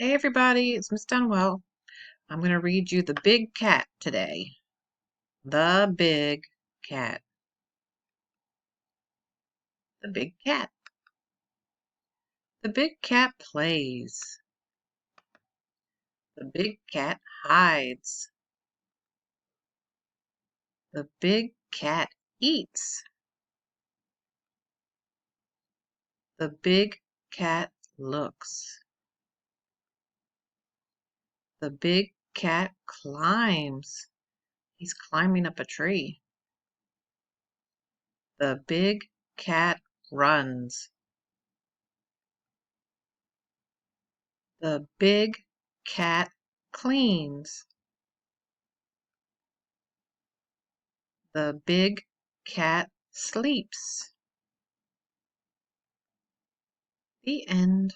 Hey everybody, it's Miss Dunwell. I'm going to read you The Big Cat today. The Big Cat. The Big Cat. The big cat plays. The big cat hides. The big cat eats. The big cat looks. The big cat climbs. He's climbing up a tree. The big cat runs. The big cat cleans. The big cat sleeps. The end.